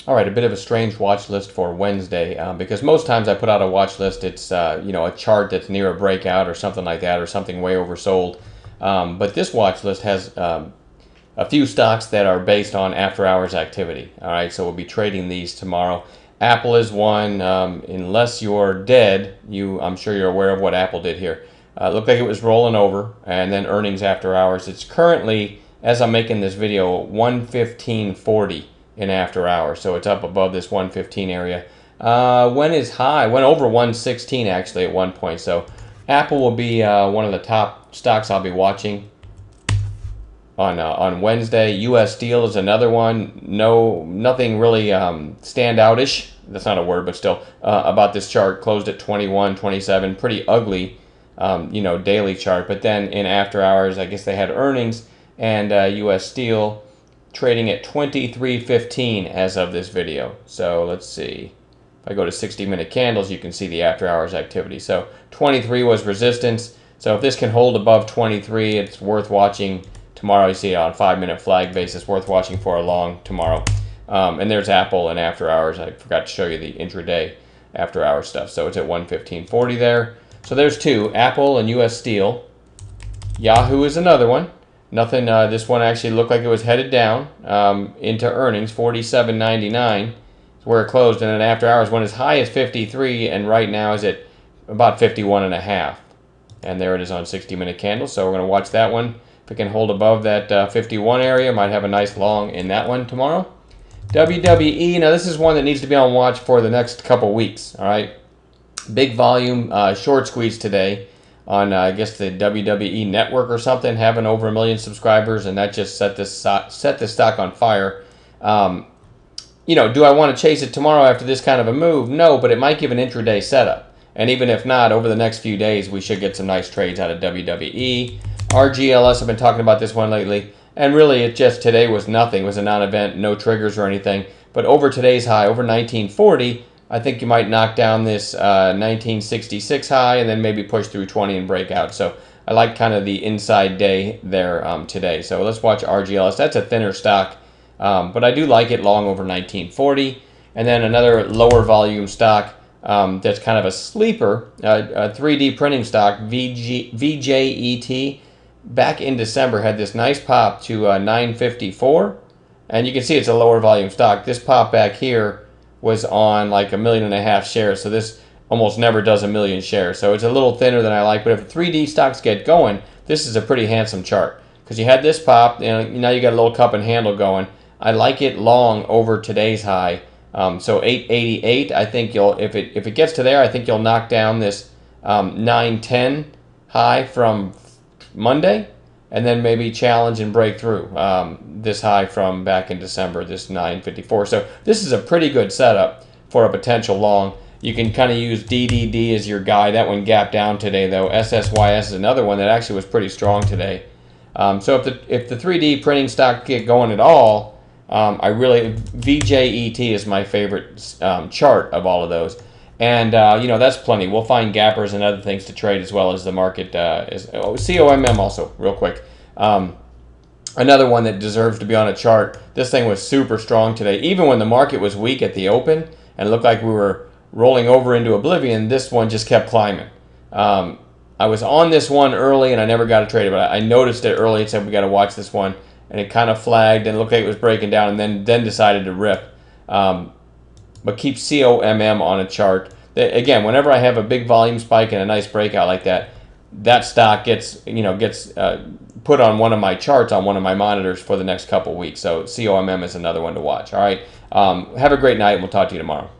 All right, a bit of a strange watch list for Wednesday because most times I put out a watch list, it's a chart that's near a breakout or something like that, or something way oversold. But this watch list has a few stocks that are based on after-hours activity. All right, so we'll be trading these tomorrow. Apple is one. Unless you're dead, I'm sure you're aware of what Apple did here. Looked like it was rolling over, and then earnings after hours. It's currently, as I'm making this video, 115.40 in after hours, so it's up above this 115 area. Went as high, went over 116 actually at one point. So Apple will be one of the top stocks I'll be watching on Wednesday. U.S. Steel is another one. Nothing really standout-ish. That's not a word, but still about this chart. Closed at 21, 27. Pretty ugly, daily chart. But then in after hours, I guess they had earnings, and U.S. Steel trading at 23.15 as of this video. So let's see. If I go to 60-minute candles, you can see the after hours activity. So 23 was resistance. So if this can hold above 23, it's worth watching tomorrow. You see it on 5-minute flag basis, worth watching for a long tomorrow. And there's Apple and after hours. I forgot to show you the intraday after hours stuff. So it's at 115.40 there. So there's two, Apple and U.S. Steel. Yahoo is another one. Nothing. This one actually looked like it was headed down into earnings. 47.99 is where it closed, and then after hours went as high as 53, and right now is at about 51.5. And there it is on 60-minute candles. So we're going to watch that one. If it can hold above that 51 area, might have a nice long in that one tomorrow. WWE. Now this is one that needs to be on watch for the next couple weeks. All right, big volume short squeeze today on I guess the WWE network or something, having over 1 million subscribers, and that just set this stock on fire. Do I want to chase it tomorrow after this kind of a move? No, but it might give an intraday setup. And even if not, over the next few days, we should get some nice trades out of WWE. RGLS, I've been talking about this one lately, and really it just today was nothing. It was a non-event, no triggers or anything. But over today's high, over 1940, I think you might knock down this 1966 high and then maybe push through 20 and break out. So I like kind of the inside day there today. So let's watch RGLS. That's a thinner stock, but I do like it long over 1940. And then another lower volume stock that's kind of a sleeper, a 3D printing stock, VJET. Back in December had this nice pop to 954. And you can see it's a lower volume stock. This pop back here was on like 1.5 million shares, so this almost never does 1 million shares. So it's a little thinner than I like, but if 3D stocks get going, this is a pretty handsome chart because you had this pop, and now you got a little cup and handle going. I like it long over today's high. So 888, I think if it gets to there, I think you'll knock down this 910 high from Monday, and then maybe challenge and break through this high from back in December, this 954. So this is a pretty good setup for a potential long. You can kind of use DDD as your guide. That one gapped down today, though. SSYS is another one that actually was pretty strong today. So if the 3D printing stock get going at all, VJET is my favorite chart of all of those. And, that's plenty. We'll find gappers and other things to trade as well as the market is. COMM also, real quick. Another one that deserves to be on a chart. This thing was super strong today. Even when the market was weak at the open and it looked like we were rolling over into oblivion, this one just kept climbing. I was on this one early and I never got to trade it, but I noticed it early and said we got to watch this one. And it kind of flagged and it looked like it was breaking down and then decided to rip. But keep COMM on a chart. Again, whenever I have a big volume spike and a nice breakout like that, that stock gets put on one of my charts on one of my monitors for the next couple weeks. So COMM is another one to watch. All right. Have a great night. We'll talk to you tomorrow.